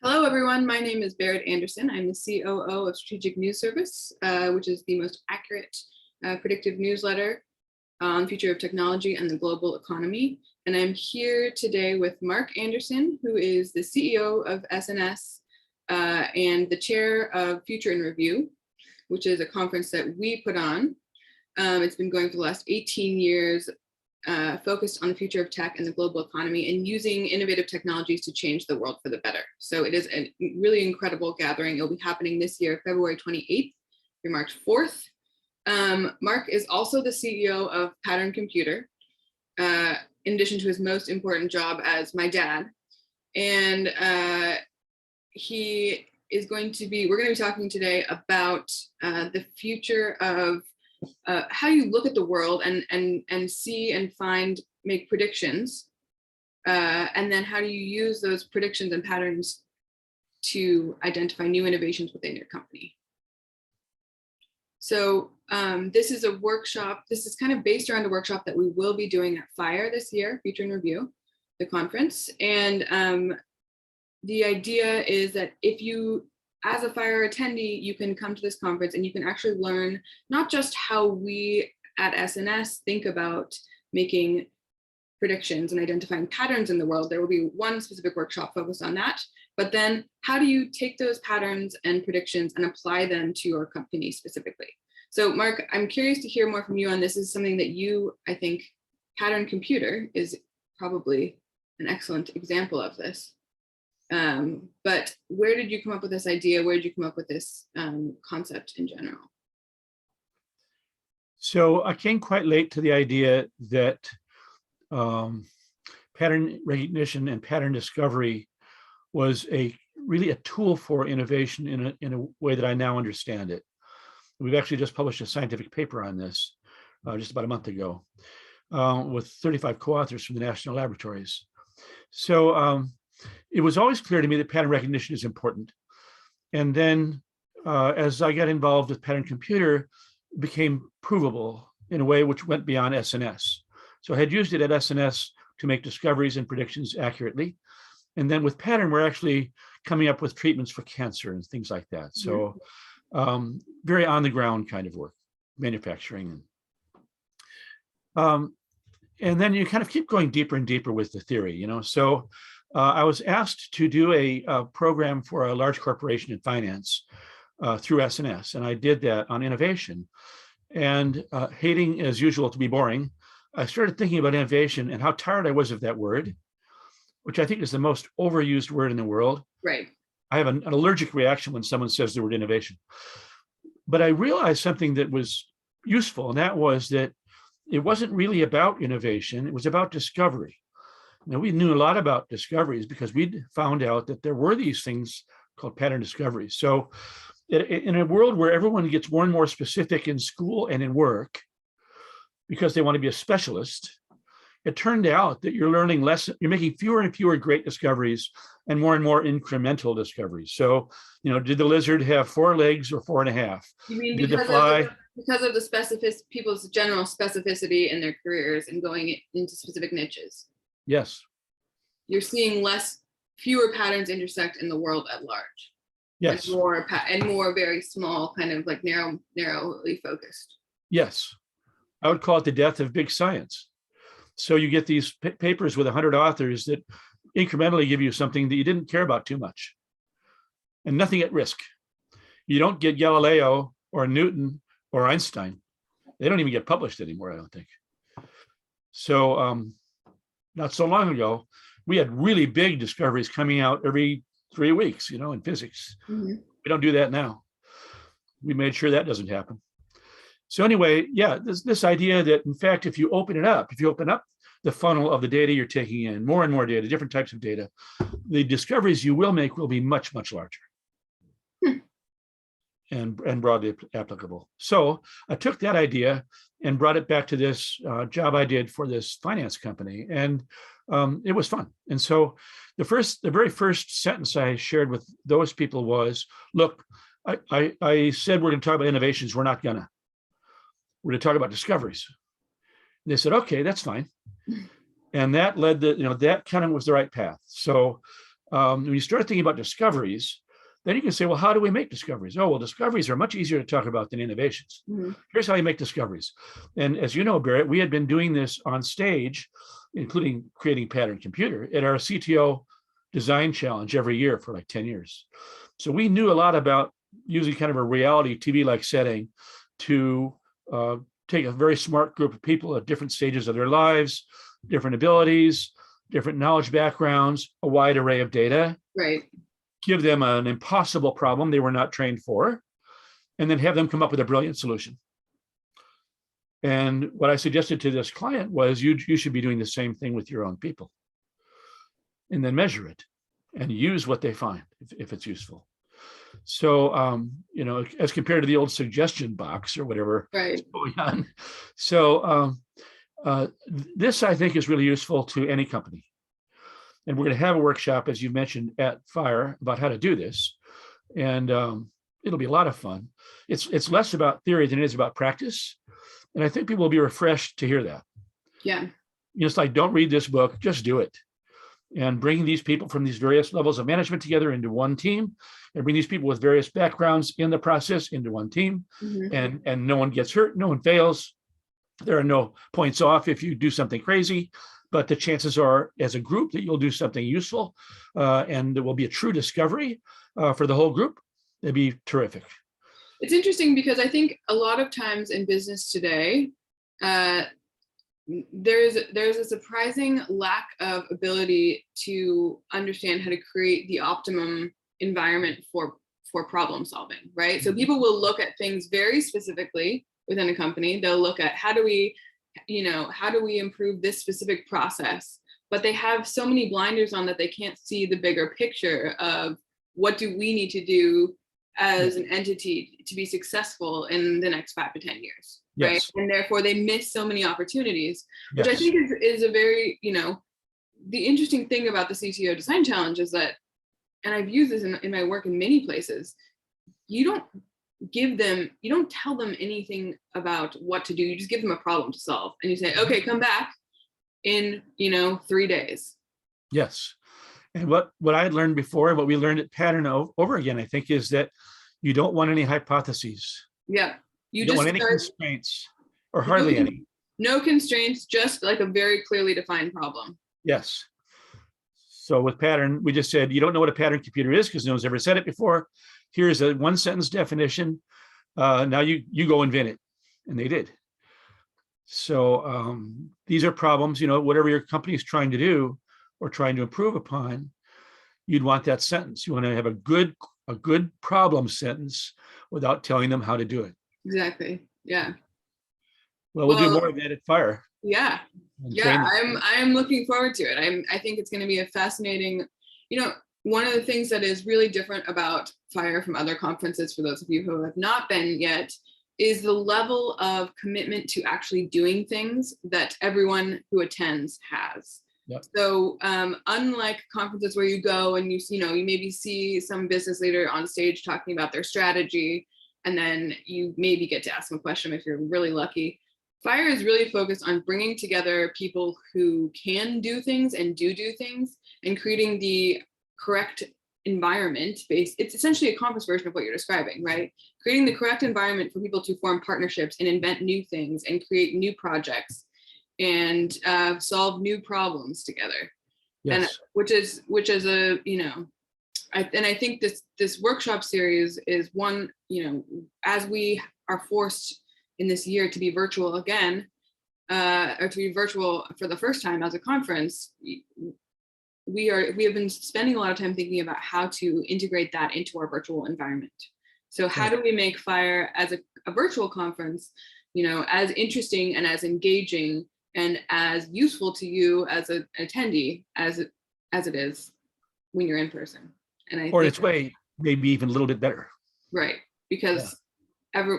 Hello, everyone. My name is Berit Anderson. I'm the COO of Strategic News Service, which is the most accurate predictive newsletter on the future of technology and the global economy. And I'm here today with Mark Anderson, who is the CEO of SNS and the chair of Future in Review, which is a conference that we put on. It's been going for the last 18 years, focused on the future of tech and the global economy and using innovative technologies to change the world for the better. So it is a really incredible gathering. It'll be happening this year, February 28th through March 4th. Mark is also the CEO of Pattern Computer, in addition to his most important job as my dad. And we're going to be talking today about the future of how you look at the world and see and make predictions, and then how do you use those predictions and patterns to identify new innovations within your company. So this is a workshop. This is kind of based around a workshop that we will be doing at FIRE this year, Future in Review, the conference. And the idea is that if you, as a FIRE attendee, you can come to this conference and you can actually learn not just how we at SNS think about making predictions and identifying patterns in the world. There will be one specific workshop focused on that, but then how do you take those patterns and predictions and apply them to your company specifically? So Mark, I'm curious to hear more from you on this. This is something that I think Pattern Computer is probably an excellent example of this. But where did you come up with this idea? Where did you come up with this concept in general? So I came quite late to the idea that pattern recognition and pattern discovery was really a tool for innovation in a way that I now understand it. We've actually just published a scientific paper on this just about a month ago with 35 co-authors from the national laboratories. So it was always clear to me that pattern recognition is important. And then as I got involved with Pattern Computer, it became provable in a way which went beyond SNS. So I had used it at SNS to make discoveries and predictions accurately. And then with Pattern, we're actually coming up with treatments for cancer and things like that. So very on the ground kind of work, manufacturing. And then you kind of keep going deeper and deeper with the theory, So I was asked to do a program for a large corporation in finance through SNS, and I did that on innovation. And hating, as usual, to be boring, I started thinking about innovation and how tired I was of that word, which I think is the most overused word in the world. Right. I have an allergic reaction when someone says the word innovation. But I realized something that was useful, and that was that it wasn't really about innovation, it was about discovery. Now, we knew a lot about discoveries because we'd found out that there were these things called pattern discoveries. So in a world where everyone gets more and more specific in school and in work because they want to be a specialist, it turned out that you're learning less, you're making fewer and fewer great discoveries and more incremental discoveries. So, did the lizard have 4 legs or 4.5? You mean did the fly? Because of the people's general specificity in their careers and going into specific niches? Yes. You're seeing fewer patterns intersect in the world at large. Yes. And more very small, kind of like narrowly focused. Yes. I would call it the death of big science. So you get these papers with 100 authors that incrementally give you something that you didn't care about too much and nothing at risk. You don't get Galileo or Newton or Einstein. They don't even get published anymore, I don't think. So not so long ago, we had really big discoveries coming out every 3 weeks, in physics. Mm-hmm. We don't do that now. We made sure that doesn't happen. So anyway, yeah, this idea that, in fact, if you open up the funnel of the data you're taking in, more and more data, different types of data, the discoveries you will make will be much, much larger and broadly applicable. So I took that idea and brought it back to this job I did for this finance company, and it was fun. And so the very first sentence I shared with those people was, look, I said we're going to talk about innovations. We're not gonna. We're going to talk about discoveries. And they said, okay, that's fine. And that led that kind of was the right path. So when you start thinking about discoveries, then you can say, well, how do we make discoveries? Oh, well, discoveries are much easier to talk about than innovations. Mhm. Here's how you make discoveries. And as you know, Berit, we had been doing this on stage, including creating Pattern Computer at our CTO design challenge every year for like 10 years. So we knew a lot about using kind of a reality TV-like setting to take a very smart group of people at different stages of their lives, different abilities, different knowledge backgrounds, a wide array of data. Right. Give them an impossible problem they were not trained for, and then have them come up with a brilliant solution. And what I suggested to this client was you should be doing the same thing with your own people, and then measure it and use what they find if it's useful. So, as compared to the old suggestion box or whatever Right. is going on. So this, I think, is really useful to any company. And we're going to have a workshop, as you mentioned, at FIRE about how to do this. And it'll be a lot of fun. It's less about theory than it is about practice. And I think people will be refreshed to hear that. Yeah. It's like, don't read this book, just do it. And bring these people from these various levels of management together into one team, and bring these people with various backgrounds in the process into one team. Mm-hmm. And no one gets hurt, no one fails. There are no points off if you do something crazy, but the chances are, as a group, that you'll do something useful, and there will be a true discovery for the whole group. It'd be terrific. It's interesting because I think a lot of times in business today, there's a surprising lack of ability to understand how to create the optimum environment for problem solving, right? So people will look at things very specifically within a company. They'll look at how do we improve this specific process, but they have so many blinders on that they can't see the bigger picture of what do we need to do as an entity to be successful in the next 5 to 10 years, right? Yes. And therefore they miss so many opportunities, which Yes. I think is a very, the interesting thing about the CTO Design Challenge is that, and I've used this in my work in many places, you don't tell them anything about what to do. You just give them a problem to solve. And you say, okay, come back in, 3 days. Yes. And what I had learned before, what we learned at Pattern over again, I think, is that you don't want any hypotheses. Yeah. You don't want any constraints, or hardly any. No constraints, just like a very clearly defined problem. Yes. So with Pattern, we just said, you don't know what a pattern computer is because no one's ever said it before. Here's a 1-sentence definition. Now you go invent it. And they did. So these are problems, whatever your company is trying to do or trying to improve upon, you'd want that sentence. You want to have a good problem sentence without telling them how to do it. Exactly. Yeah. Well, we'll do more of that at FIRE. Yeah. Yeah. I'm looking forward to it. I think it's going to be a fascinating, one of the things that is really different about FIRE from other conferences, for those of you who have not been yet, is the level of commitment to actually doing things that everyone who attends has. Yep. So unlike conferences where you go and you maybe see some business leader on stage talking about their strategy, and then you maybe get to ask them a question if you're really lucky. FIRE is really focused on bringing together people who can do things and do things, and creating the correct environment based. It's essentially a conference version of what you're describing, right? Creating the correct environment for people to form partnerships and invent new things and create new projects and solve new problems together. Yes. And which is a, I think this workshop series is one, as we are forced in this year to be virtual again, or to be virtual for the first time as a conference, we have been spending a lot of time thinking about how to integrate that into our virtual environment. So how do we make FIRE as a virtual conference, as interesting and as engaging and as useful to you as an attendee as it is when you're in person? And I think its way, maybe even a little bit better. Right, because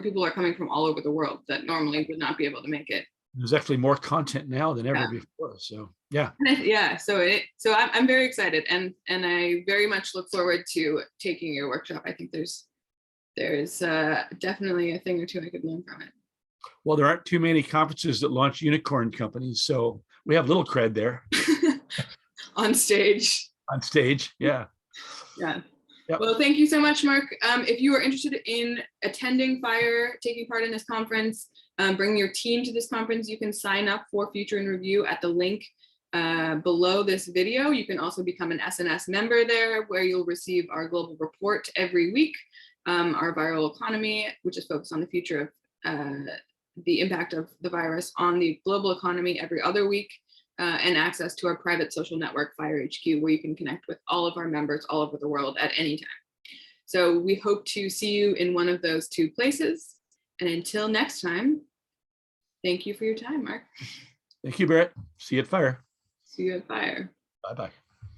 people are coming from all over the world that normally would not be able to make it. There's actually more content now than ever before. So yeah. Yeah. So I'm very excited, and I very much look forward to taking your workshop. I think there's definitely a thing or two I could learn from it. Well, there aren't too many conferences that launch unicorn companies, so we have little cred there. On stage. On stage. Yeah. Yeah. Yep. Well, thank you so much, Mark. If you are interested in attending FIRE, taking part in this conference, bring your team to this conference, you can sign up for Future in Review at the link below this video. You can also become an SNS member there, where you'll receive our global report every week, our viral economy, which is focused on the future of the impact of the virus on the global economy every other week, and access to our private social network, FIRE HQ, where you can connect with all of our members all over the world at any time. So we hope to see you in one of those two places. And until next time, thank you for your time, Mark. Thank you, Berit. See you at FIRE. See you at FIRE. Bye-bye.